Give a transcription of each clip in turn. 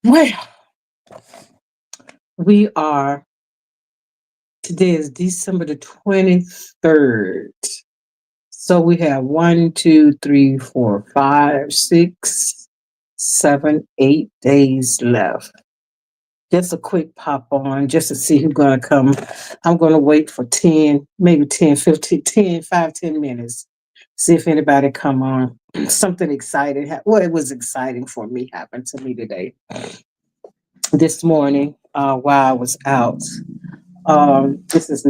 Well, we are, today is December the 23rd. So we have 1, 2, 3, 4, 5, 6, 7, 8 days left. Just a quick pop on just to see who's going to come. I'm going to wait for 10, maybe 10, 15, 10, 5, 10 minutes. See if anybody come on. Something exciting. Well, it was exciting for me happened to me today. This morning, while I was out. This is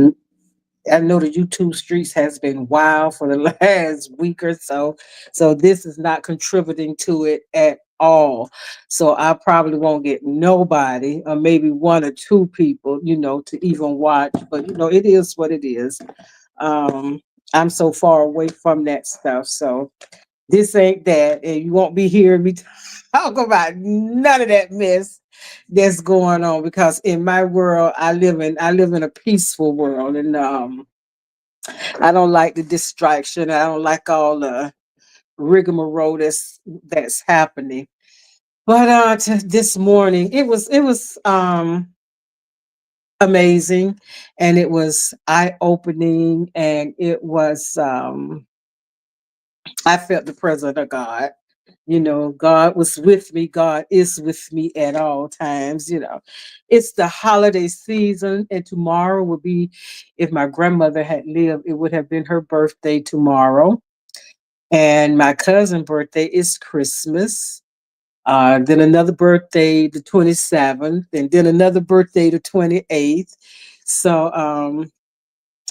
I know the YouTube streets has been wild for the last week or so. So this is not contributing to it at all. So I probably won't get nobody or maybe one or two people, to even watch. But it is what it is. Um, I'm so far away from that stuff. So this ain't that. And you won't be hearing me talk about none of that mess that's going on because in my world I live in a peaceful world and I don't like the distraction. I don't like all the rigmarole that's happening. But this morning it was amazing and it was eye opening and it was I felt the presence of God. God was with me. God is with me at all times. It's the holiday season, and tomorrow will be, if my grandmother had lived, it would have been her birthday tomorrow. And my cousin's birthday is Christmas. Then another birthday, the 27th, and then another birthday, the 28th. So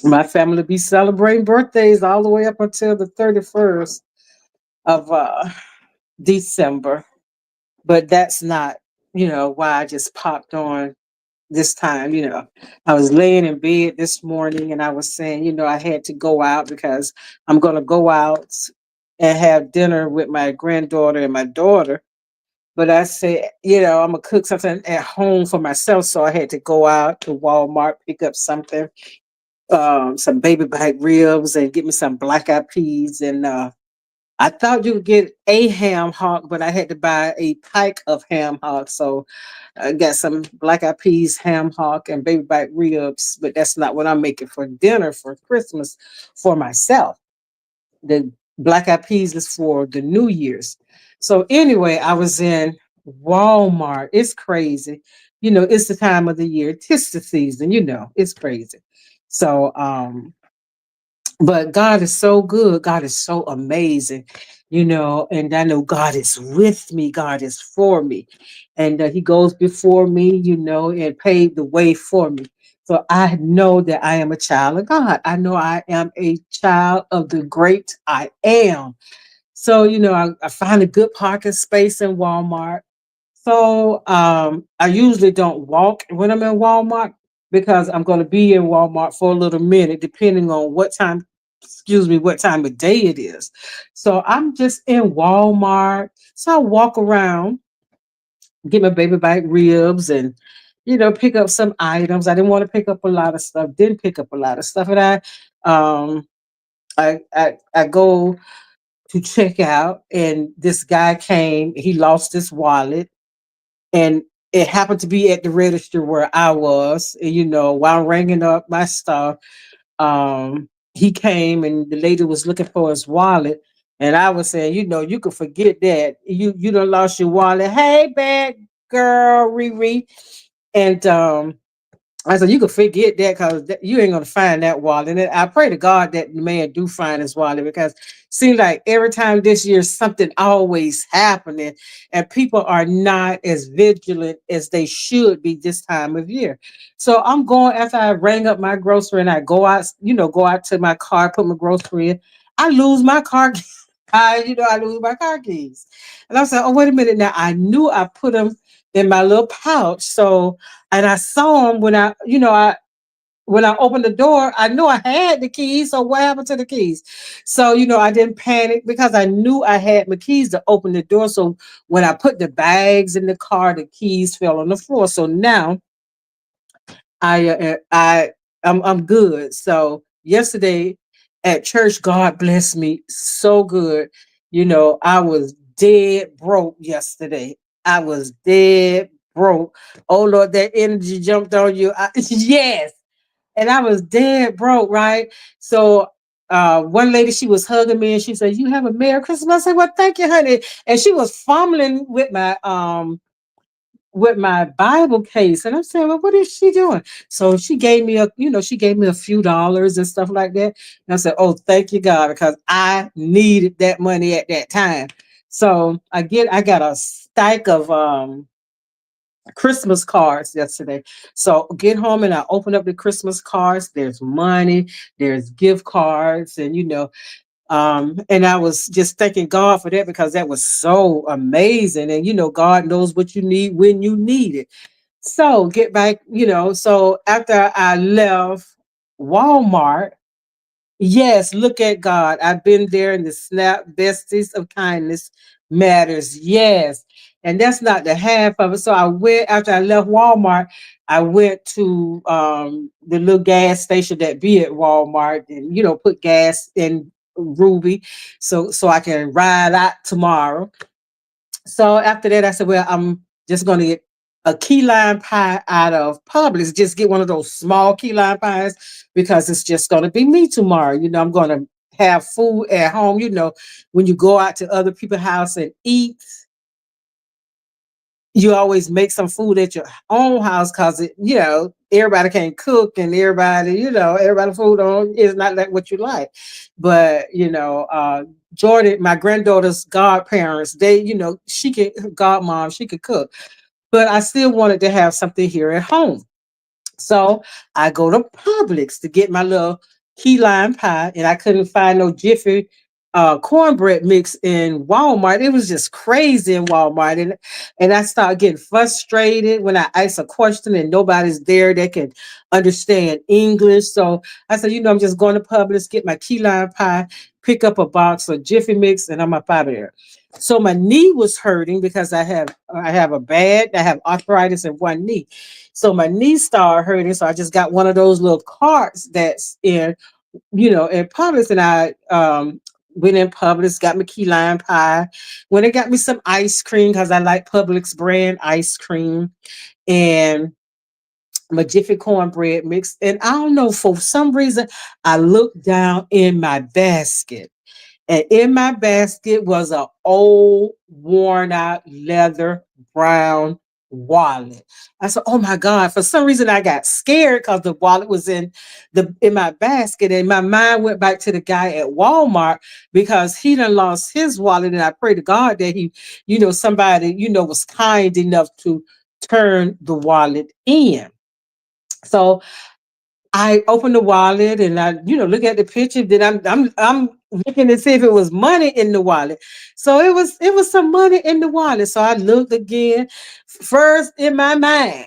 my family will be celebrating birthdays all the way up until the 31st of December. But that's not, why I just popped on this time. I was laying in bed this morning and I was saying, I had to go out because I'm going to go out and have dinner with my granddaughter and my daughter. But I said, I'm going to cook something at home for myself. So I had to go out to Walmart, pick up something, some baby back ribs and get me some black eyed peas and I thought you could get a ham hock, but I had to buy a pike of ham hock. So I got some black eyed peas, ham hock, and baby back ribs. But that's not what I'm making for dinner for Christmas for myself. The black eyed peas is for the New Year's. So anyway, I was in Walmart. It's crazy. It's the time of the year. It's the season, it's crazy. So but God is so good. God is so amazing, and I know God is with me. God is for me. And He goes before me, and paved the way for me. So I know that I am a child of God. I know I am a child of the great I am. So, I find a good parking space in Walmart. So I usually don't walk when I'm in Walmart because I'm going to be in Walmart for a little minute, depending on what time of day it is. So I'm just in Walmart. So I walk around, get my baby back ribs and, pick up some items. I didn't want to pick up a lot of stuff, didn't pick up a lot of stuff. And um, I go to check out and this guy came, he lost his wallet and it happened to be at the register where I was, and, while ringing up my stuff, he came and the lady was looking for his wallet. And I was saying, you could forget that. You done lost your wallet. Hey, bad girl, Riri. And I said, you could forget that because you ain't gonna find that wallet. And I pray to God that the man do find his wallet because it seems like every time this year something always happening, and people are not as vigilant as they should be this time of year. So I'm going after I rang up my grocery and I go out to my car, put my grocery in. I lose my car. I lose my car keys, and I was like, oh wait a minute now. I knew I put them in my little pouch, so and I saw him when I opened the door, I knew I had the keys. So what happened to the keys? So, I didn't panic because I knew I had my keys to open the door. So when I put the bags in the car, the keys fell on the floor. So now I I'm good. So yesterday at church, God blessed me so good. I was dead broke yesterday. I was dead broke. Oh Lord, that energy jumped on you. Yes. And I was dead broke, right? So one lady, she was hugging me and she said, "You have a Merry Christmas." I said, "Well, thank you, honey." And she was fumbling with my Bible case. And I'm saying, "Well, what is she doing?" So she gave me a few dollars and stuff like that. And I said, "Oh, thank you, God, because I needed that money at that time." So I got a stack of Christmas cards yesterday. So get home and I open up the Christmas cards. There's money, there's gift cards, and and I was just thanking God for that because that was so amazing. And God knows what you need when you need it. So get back, so after I left Walmart, yes, look at God. I've been there in the snap besties of kindness matters. Yes. And that's not the half of it. So I went after I left Walmart, I went to the little gas station that be at Walmart and put gas in Ruby so I can ride out tomorrow. So after that, I said, well, I'm just going to get a key lime pie out of Publix. Just get one of those small key lime pies because it's just going to be me tomorrow. I'm going to have food at home. When you go out to other people's house and eat, you always make some food at your own house because everybody can't cook and everybody food on is not like what you like. But Jordan, my granddaughter's godparents, they, she could godmom, she could cook. But I still wanted to have something here at home. So I go to Publix to get my little key lime pie, and I couldn't find no Jiffy cornbread mix in Walmart. It was just crazy in Walmart, and I started getting frustrated when I ask a question and nobody's there that can understand English. So I said, I'm just going to Publix, get my key lime pie, pick up a box of Jiffy mix, and I'm up out of there. So my knee was hurting because I have arthritis in one knee. So my knee started hurting. So I just got one of those little carts that's in Publix, and I went in Publix, got me key lime pie. When they got me some ice cream because I like Publix brand ice cream and my Jiffy cornbread mix. And I don't know, for some reason, I looked down in my basket. And in my basket was an old, worn out leather brown wallet. I said, "Oh my God." For some reason I got scared because the wallet was in my basket. And my mind went back to the guy at Walmart because he done lost his wallet. And I pray to God that somebody, was kind enough to turn the wallet in. So I opened the wallet and I, look at the picture. Then I'm looking to see if it was money in the wallet. So it was some money in the wallet. So I looked again. First in my mind,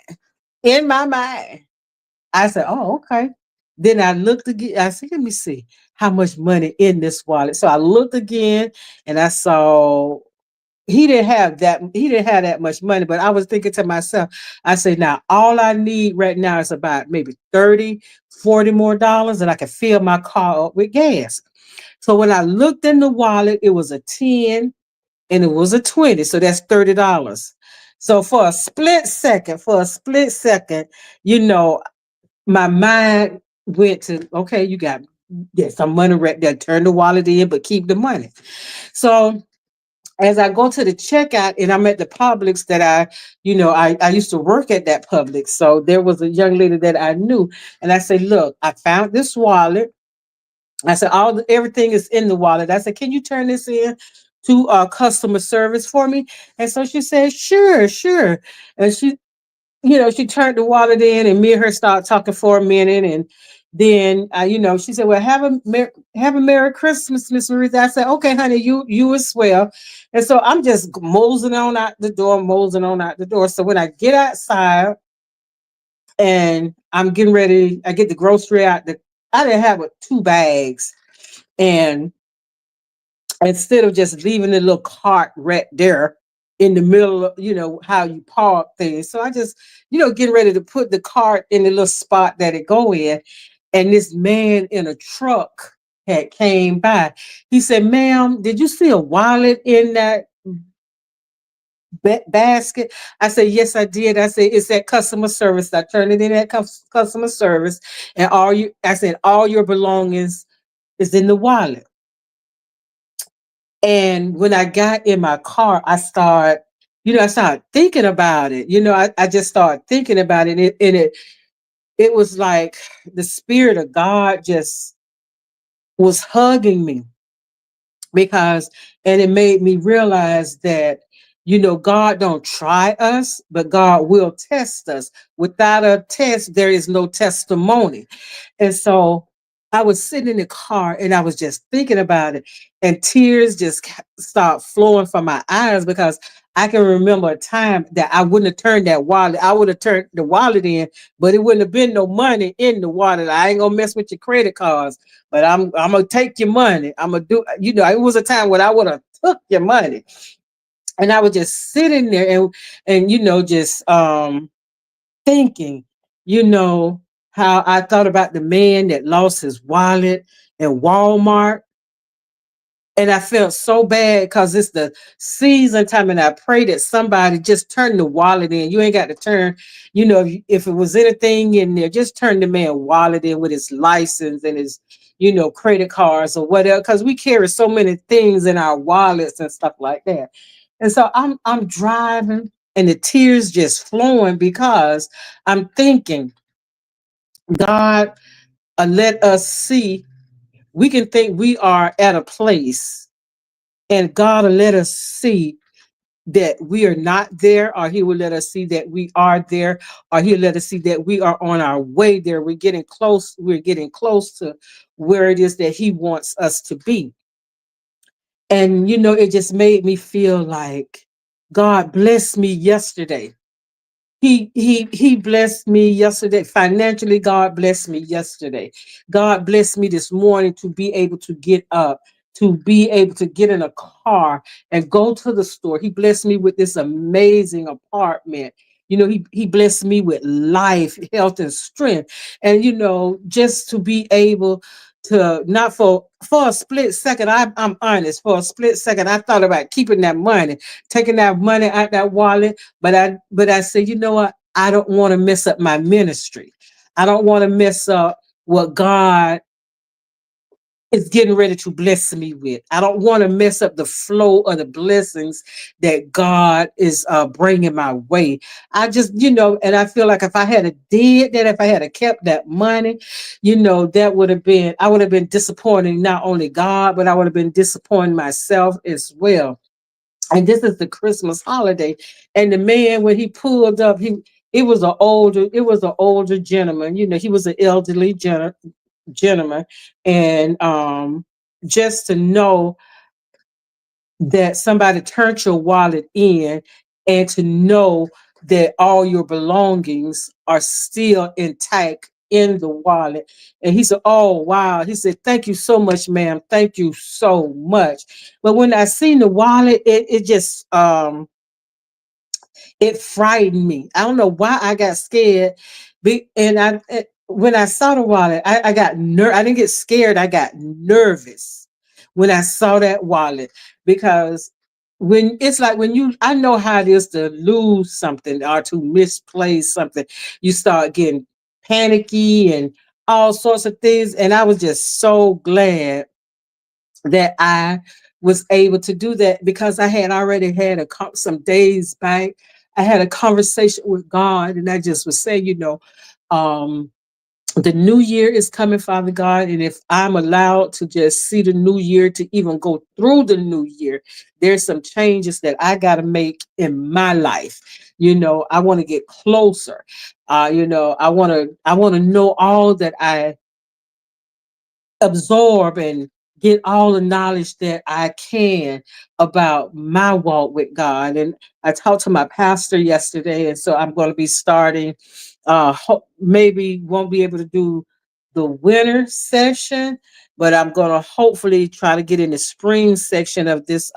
I said, "Oh, okay." Then I looked again. I said, "Let me see how much money in this wallet." So I looked again and I saw he didn't have that much money, but I was thinking to myself, I said, now all I need right now is about maybe 30, 40 more dollars, and I can fill my car up with gas. So when I looked in the wallet, it was a 10 and it was a 20. So that's $30. So for a split second, my mind went to, okay, you got some money right there. Turn the wallet in, but keep the money. So as I go to the checkout and I'm at the Publix that I used to work at that Publix. So there was a young lady that I knew. And I said, "Look, I found this wallet." I said, everything is in the wallet. I said, "Can you turn this in to customer service for me?" And so she said, "Sure, sure." And she turned the wallet in, and me and her started talking for a minute. And then, she said, "Well, have a Merry Christmas, Miss Maritza." I said, "Okay, honey, you as well." And so I'm just moseying on out the door. So when I get outside and I'm getting ready, I get the grocery out. I didn't have two bags, and instead of just leaving the little cart right there in the middle of, how you park things. So I just, getting ready to put the cart in the little spot that it go in. And this man in a truck had came by. He said, "Ma'am, did you see a wallet in that basket?" I said, "Yes, I did." I said, "It's at customer service." I turned it in at customer service, and I said, "All your belongings is in the wallet." And when I got in my car, I started thinking about it. I just started thinking about it, it was like the spirit of God just was hugging me, because and it made me realize that God don't try us, but God will test us. Without a test there is no testimony. And so I was sitting in the car and I was just thinking about it, and tears just start flowing from my eyes, because I can remember a time that I wouldn't have turned that wallet. I would have turned the wallet in, but it wouldn't have been no money in the wallet. I ain't gonna mess with your credit cards, but I'm gonna take your money. I'm gonna do. It was a time when I would have took your money, and I was just sitting there and just thinking, you know, how I thought about the man that lost his wallet in Walmart. And I felt so bad because it's the season time, and I pray that somebody just turn the wallet in. You ain't got to turn, if it was anything in there, just turn the man wallet in with his license and his, credit cards or whatever. Because we carry so many things in our wallets and stuff like that. And so I'm driving, and the tears just flowing, because I'm thinking, God, let us see. We can think we are at a place, and God will let us see that we are not there, or He will let us see that we are there, or He'll let us see that we are on our way there. We're getting close. We're getting close to where it is that He wants us to be. And it just made me feel like God blessed me yesterday. He blessed me yesterday financially. God blessed me yesterday. God blessed me this morning to be able to get up, to be able to get in a car and go to the store. He blessed me with this amazing apartment. He blessed me with life, health, and strength. And just to be able to, not for a split second, I'm honest, for a split second, I thought about keeping that money, taking that money out that wallet. But I said, you know what? I don't want to mess up my ministry. I don't want to mess up what God is getting ready to bless me with. I don't want to mess up the flow of the blessings that God is bringing my way. I just, and I feel like if I had a did that, if I had a kept that money, that would have been, I would have been disappointing not only God, but I would have been disappointing myself as well. And this is the Christmas holiday. And the man, when he pulled up, it was an older gentleman. He was an elderly gentleman. And just to know that somebody turned your wallet in, and to know that all your belongings are still intact in the wallet. And he said, "Oh, wow." He said, "Thank you so much, ma'am. Thank you so much." But when I seen the wallet, it just it frightened me. I don't know why I got scared. When I saw the wallet, I got I didn't get scared. I got nervous when I saw that wallet, because when it's like when I know how it is to lose something or to misplace something, you start getting panicky and all sorts of things. And I was just so glad that I was able to do that, because I had already had some days back. I had a conversation with God, and I just was saying, um, the new year is coming, Father God. And if I'm allowed to just see the new year, to even go through the new year, there's some changes that I got to make in my life. I want to get closer. I want to know all that I absorb, and get all the knowledge that I can about my walk with God. And I talked to my pastor yesterday, and so I'm going to be starting. Maybe won't be able to do the winter session, but I'm going to hopefully try to get in the spring section of this.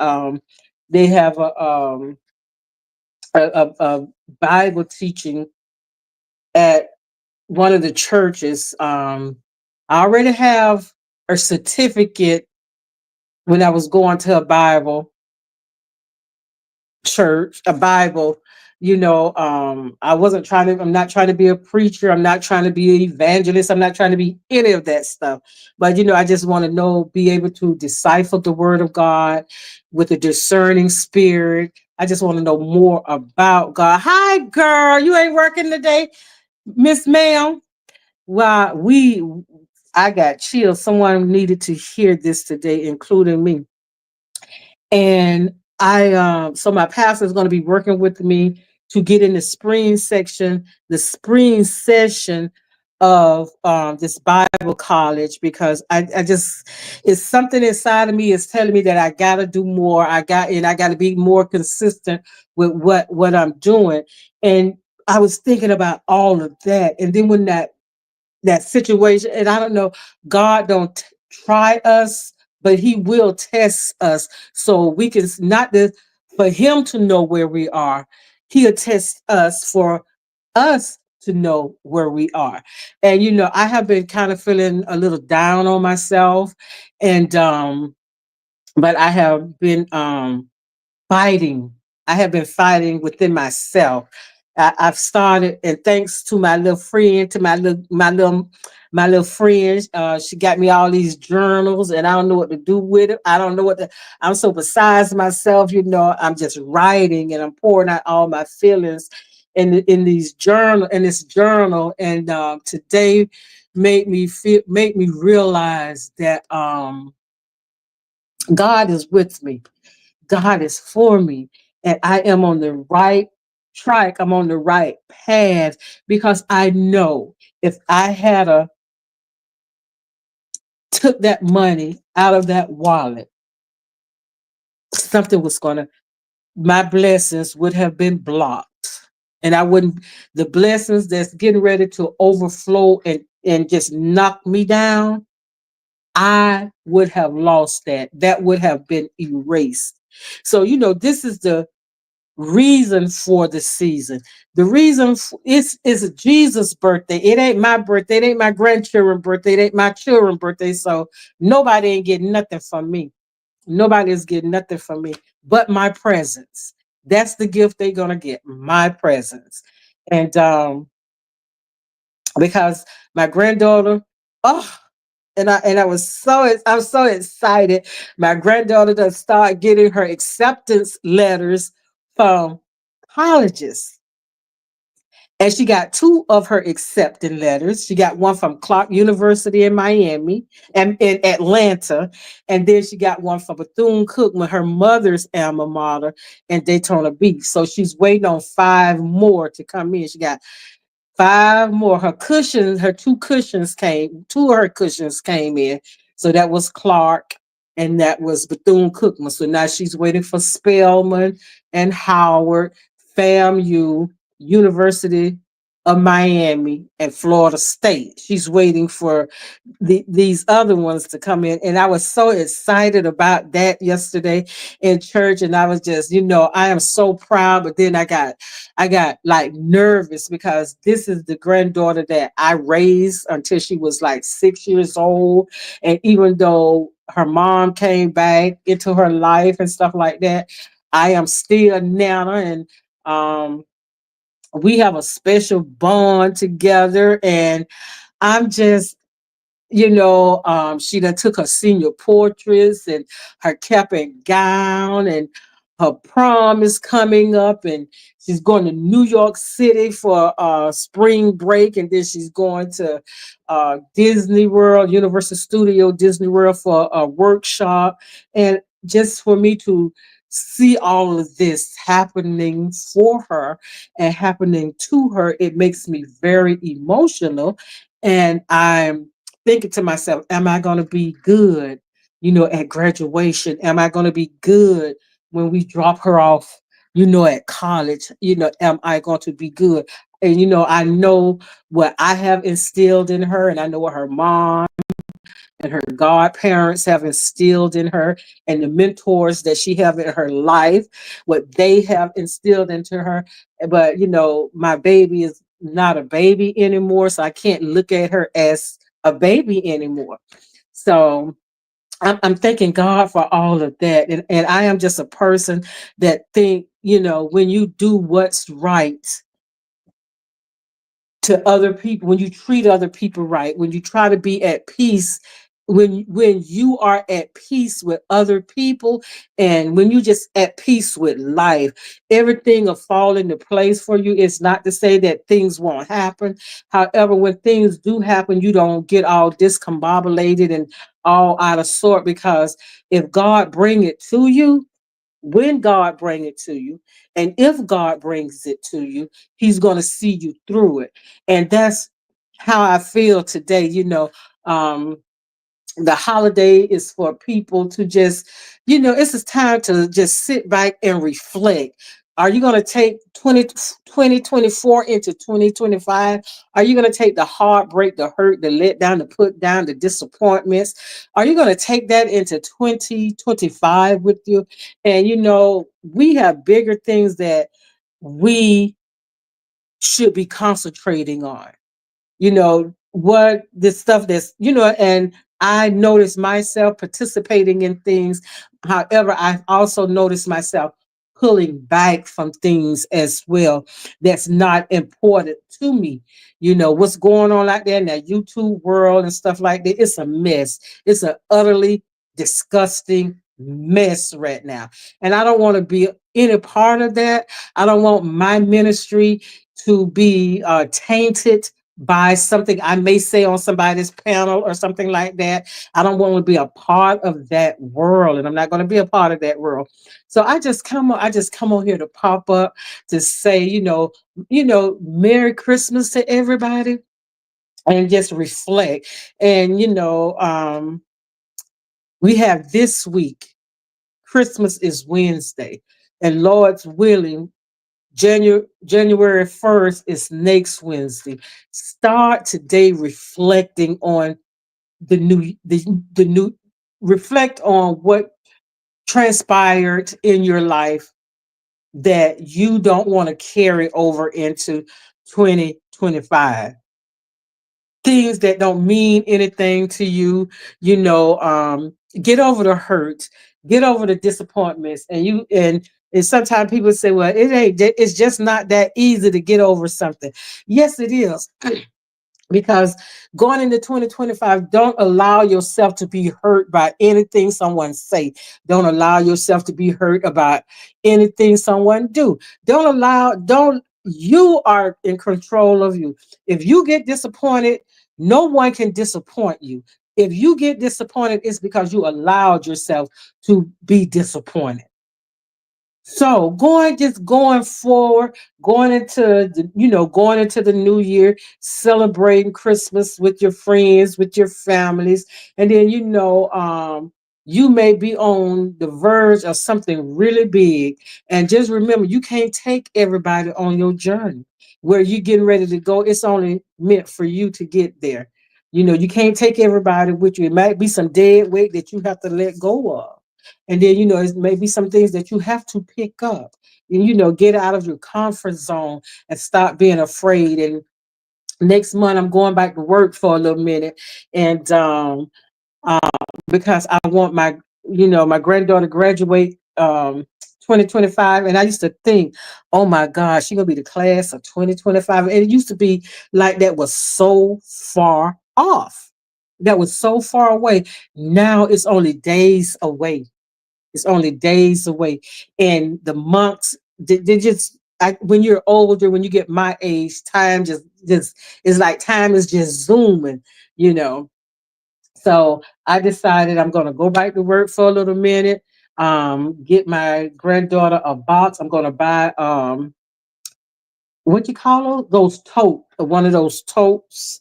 They have a Bible teaching at one of the churches. I already have a certificate when I was going to a Bible church, a Bible. I wasn't trying to, I'm not trying to be a preacher. I'm not trying to be an evangelist. I'm not trying to be any of that stuff. But, I just want to be able to decipher the word of God with a discerning spirit. I just want to know more about God. Hi, girl. You ain't working today, Miss Ma'am. Well, I got chills. Someone needed to hear this today, including me. And so my pastor is going to be working with me to get in the spring session of this Bible college, because I just, it's something inside of me is telling me that I got to do more. I got to be more consistent with what I'm doing. And I was thinking about all of that. And then when that situation, and I don't know, God don't try us, but he will test us, so we can not that for him to know where we are. He'll test us for us to know where we are. And I have been kind of feeling a little down on myself, and but I have been fighting. I have been fighting within myself. I've started, and thanks to my little friend, to my little friend, she got me all these journals, and I don't know what to do with it. I don't know what to. I'm so besides myself, I'm just writing, and I'm pouring out all my feelings in this journal. And today made me realize that God is with me. God is for me, and I am on the right track. I'm on the right path, because I know if I had took that money out of that wallet, something was gonna, my blessings would have been blocked, and I wouldn't. The blessings that's getting ready to overflow and just knock me down, I would have lost that. That would have been erased. So this is the reason for the season. The reason is Jesus' birthday. It ain't my birthday. It ain't my grandchildren's birthday. It ain't my children's birthday. So nobody ain't getting nothing from me. Nobody is getting nothing from me but my presence. That's the gift they're gonna get. My presence. And because my granddaughter, oh, I'm so excited. My granddaughter does start getting her acceptance letters from colleges. And she got two of her accepting letters. She got one from Clark University in Miami and in Atlanta. And then she got one from Bethune-Cookman, her mother's alma mater, in Daytona Beach. So she's waiting on five more to come in. She got five more. Two of her cushions came in. So that was Clark and that was Bethune-Cookman. So now she's waiting for Spelman and Howard, FAMU, University of Miami, and Florida State. She's waiting for these other ones to come in. And I was so excited about that yesterday in church. And I was just, I am so proud. But then I got like nervous, because this is the granddaughter that I raised until she was like 6 years old. And even though her mom came back into her life and stuff like that, I am still Nana. And we have a special bond together. And I'm just, she done took her senior portraits and her cap and gown, and her prom is coming up, and she's going to New York City for spring break, and then she's going to Disney World, Universal Studio Disney World for a workshop. And just for me to see all of this happening for her and happening to her, it makes me very emotional. And I'm thinking to myself, am I going to be good, at graduation? Am I going to be good when we drop her off, at college? Am I going to be good? And, I know what I have instilled in her, and I know what her mom and her godparents have instilled in her, and the mentors that she have in her life, what they have instilled into her. But my baby is not a baby anymore, so I can't look at her as a baby anymore. So I'm thanking God for all of that. And I am just a person that think, when you do what's right to other people, when you treat other people right, when you try to be at peace, when you are at peace with other people, and when you just at peace with life, everything will fall into place for you. It's not to say that things won't happen. However, when things do happen, you don't get all discombobulated and all out of sort, because if God bring it to you, when God bring it to you, and if God brings it to you, he's going to see you through it. And that's how I feel today. The holiday is for people to just, it's a time to just sit back and reflect. Are you going to take 2024 into 2025? Are you going to take the heartbreak, the hurt, the letdown, the put down, the disappointments? Are you going to take that into 2025 with you? And we have bigger things that we should be concentrating on. What the stuff that's, and I notice myself participating in things. However, I also notice myself pulling back from things as well that's not important to me. What's going on out there in that YouTube world and stuff like that, it's a mess. It's an utterly disgusting mess right now, and I don't want to be any part of that. I don't want my ministry to be tainted by something I may say on somebody's panel or something like that. I don't want to be a part of that world, and I'm not going to be a part of that world. So I just come on here to pop up to say, Merry Christmas to everybody, and just reflect. And we have this week. Christmas is Wednesday, and Lord's willing, January 1st is next Wednesday. Start today reflecting on the new reflect on what transpired in your life that you don't want to carry over into 2025. Things that don't mean anything to you, get over the hurt, get over the disappointments, and sometimes people say, well, it's just not that easy to get over something. Yes, it is. Because going into 2025, don't allow yourself to be hurt by anything someone say. Don't allow yourself to be hurt about anything someone do. Don't You are in control of you. If you get disappointed, no one can disappoint you. If you get disappointed, it's because you allowed yourself to be disappointed. So going forward, going into the new year, celebrating Christmas with your friends, with your families, and then you may be on the verge of something really big. And just remember, you can't take everybody on your journey where you're getting ready to go. It's only meant for you to get there. You can't take everybody with you. It might be some dead weight that you have to let go of. And then, it may be some things that you have to pick up and, get out of your comfort zone and stop being afraid. And next month, I'm going back to work for a little minute. And uh, because I want my granddaughter to graduate 2025. And I used to think, oh my gosh, she's going to be the class of 2025. And it used to be like that was so far off. That was so far away. Now it's only days away. It's only days away. And the months, they just, when you're older, when you get my age, time just it's like time is just zooming, you know. So I decided I'm going to go back to work for a little minute, get my granddaughter a box. I'm going to buy, what you call those tote, one of those totes,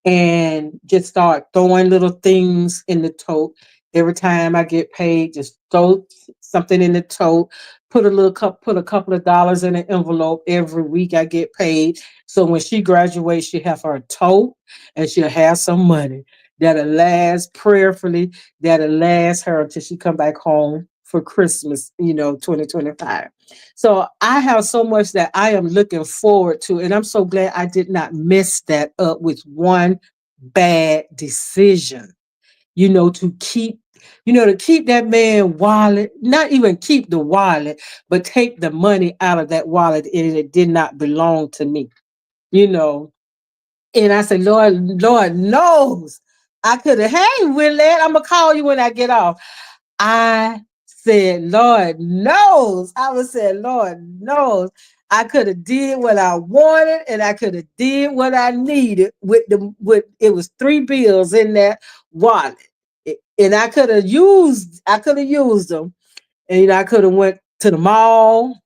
and just start throwing little things in the tote. Every time I get paid, just throw something in the tote, put a couple of dollars in an envelope every week I get paid. So when she graduates, she have her tote and she'll have some money that'll last prayerfully, that'll last her until she come back home for Christmas, 2025. So I have so much that I am looking forward to, and I'm so glad I did not mess that up with one bad decision. to keep, to keep that man wallet, not even keep the wallet, but take the money out of that wallet and it did not belong to me, you know. And I said, Lord knows I could have, hey, Willette, I'm gonna call you when I get off. I said, Lord knows. I was saying, Lord knows. I could have did what I wanted and I could have did what I needed with it was 3 bills in that wallet. And I could have used them. And I could have went to the mall.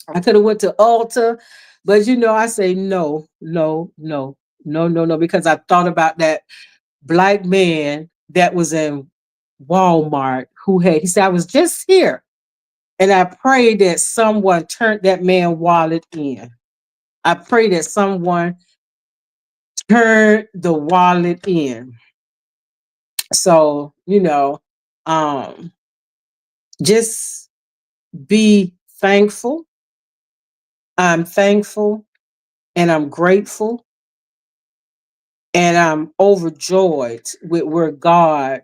I could have went to Ulta. But I say no, no, no, no, no, no, because I thought about that black man that was in Walmart he said, I was just here and I prayed that someone turned that man wallet in. I pray that someone turned the wallet in. So, um, just be thankful. I'm thankful and I'm grateful and I'm overjoyed with where God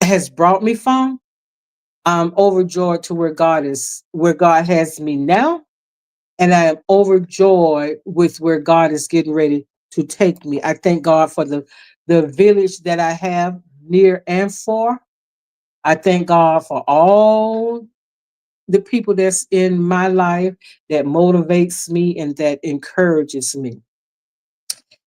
has brought me from. I'm overjoyed to where God has me now. And I am overjoyed with where God is getting ready to take me. I thank God for the village that I have near and far. I thank God for all the people that's in my life that motivates me and that encourages me.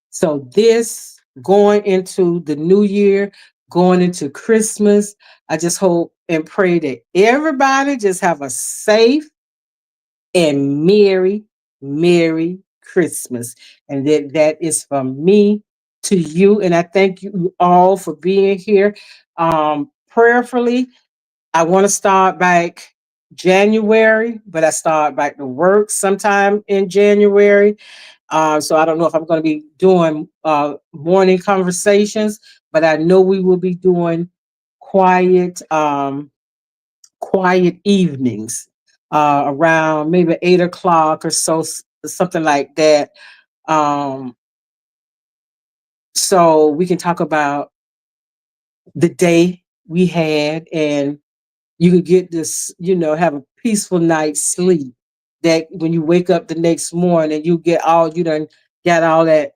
So this going into the new year, going into Christmas, I just hope and pray that everybody just have a safe and Merry Christmas. And that is from me to you. And I thank you all for being here. Prayerfully, I want to start back January, but I start back to work sometime in January. So I don't know if I'm going to be doing morning conversations, but I know we will be doing quiet. Quiet evenings around maybe 8 o'clock or so, something like that. Um, so we can talk about the day we had, and you could get this, have a peaceful night's sleep. That when you wake up the next morning, you get you done got all that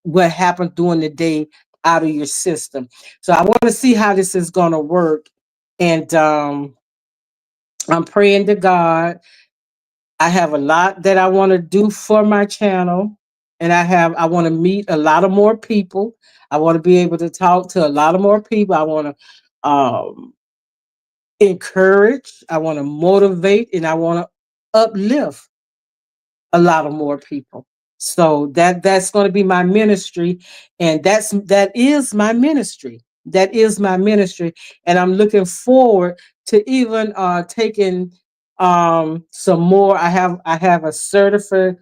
what happened during the day out of your system. So I want to see how this is going to work, and I'm praying to God. I have a lot that I want to do for my channel, and I want to meet a lot of more people. I want to be able to talk to a lot of more people. I want to encourage, I want to motivate, and I want to uplift a lot of more people. So that's going to be my ministry, and that is my ministry. That is my ministry, and I'm looking forward to even taking some more. I have a certificate.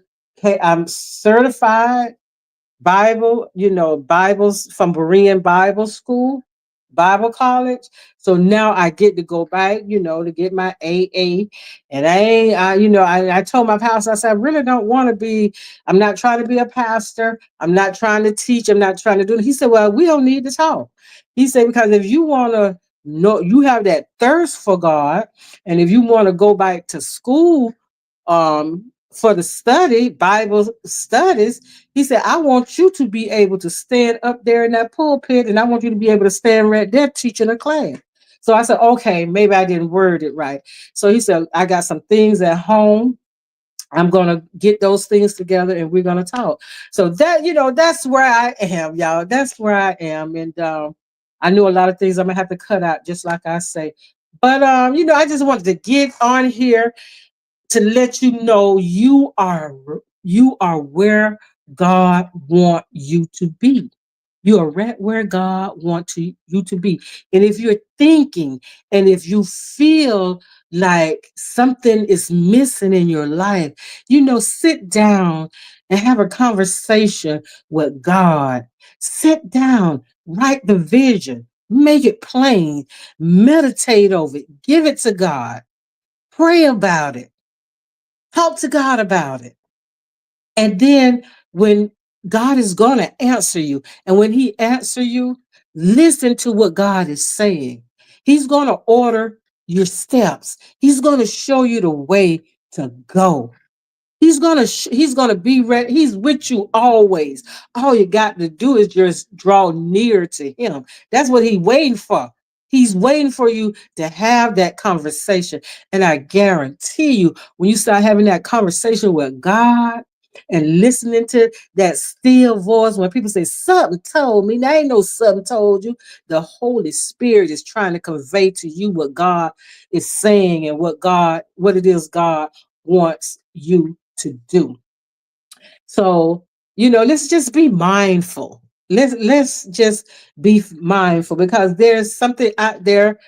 I'm certified Bible, Bibles from Berean Bible School, Bible College. So now I get to go back, to get my AA. And I told my pastor, I said, I really don't want to be, I'm not trying to be a pastor. I'm not trying to teach. I'm not trying to do it. He said, well, we don't need to talk. He said, because if you want to know, you have that thirst for God. And if you want to go back to school, for the Bible studies, he said, I want you to be able to stand up there in that pulpit, and I want you to be able to stand right there teaching a class. So I said, okay, maybe I didn't word it right. So he said, I got some things at home. I'm going to get those things together and we're going to talk. So that's where I am, y'all. That's where I am. And I knew a lot of things I'm going to have to cut out, just like I say. But, I just wanted to get on here to let you know you are where God want you to be. You are right where God wants you to be. And if you're thinking and if you feel like something is missing in your life, sit down and have a conversation with God. Sit down, write the vision, make it plain, meditate over it, give it to God, pray about it. Talk to God about it. And then when God is going to answer you, and when he answer you, Listen to what God is saying. He's going to order your steps. He's going to show you the way to go. He's gonna be ready. He's with you always. All you got to do is just draw near to him. That's what he's waiting for. He's waiting for you to have that conversation. And I guarantee you, when you start having that conversation with God and listening to that still voice, when people say something told me, there ain't no something told you. The Holy Spirit is trying to convey to you what God is saying and what it is God wants you to do. So, let's just be mindful. Let's just be mindful because there's something out there.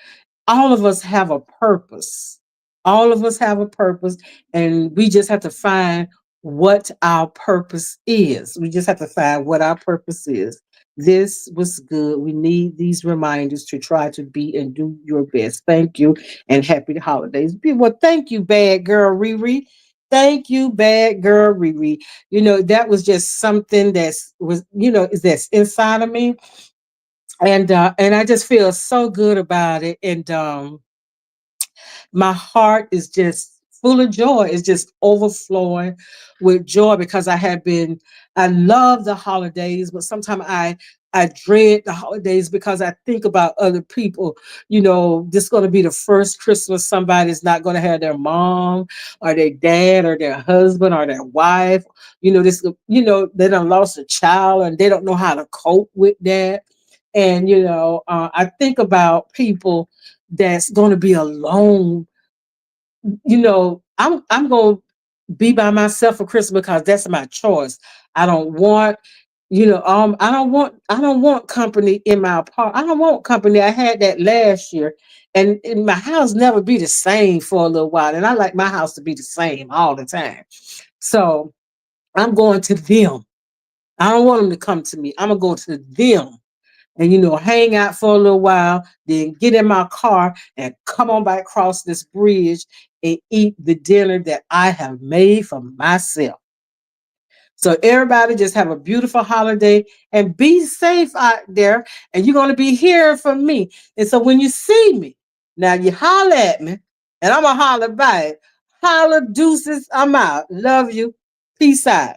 All of us have a purpose. All of us have a purpose, and we just have to find what our purpose is. We just have to find what our purpose is. This was good. We need these reminders to try to be and do your best. Thank you and happy holidays. Well, thank you, bad girl Riri. Thank you, bad girl Riri. That was just something that's inside of me, and I just feel so good about it. And my heart is just full of joy. It's just overflowing with joy because I love the holidays, but sometimes I dread the holidays because I think about other people. This is going to be the first Christmas somebody's not going to have their mom or their dad or their husband or their wife. They done lost a child and they don't know how to cope with that. And I think about people that's going to be alone. I'm going to be by myself for Christmas because that's my choice. I don't want I don't want company in my apartment. I don't want company. I had that last year, and my house never be the same for a little while, and I like my house to be the same all the time. So I'm going to them. I don't want them to come to me. I'm gonna go to them and hang out for a little while, then get in my car and come on back across this bridge and eat the dinner that I have made for myself. So everybody just have a beautiful holiday and be safe out there. And you're gonna be hearing from me. And so when you see me, now you holler at me, and I'm gonna holler back. Holler deuces, I'm out. Love you. Peace out.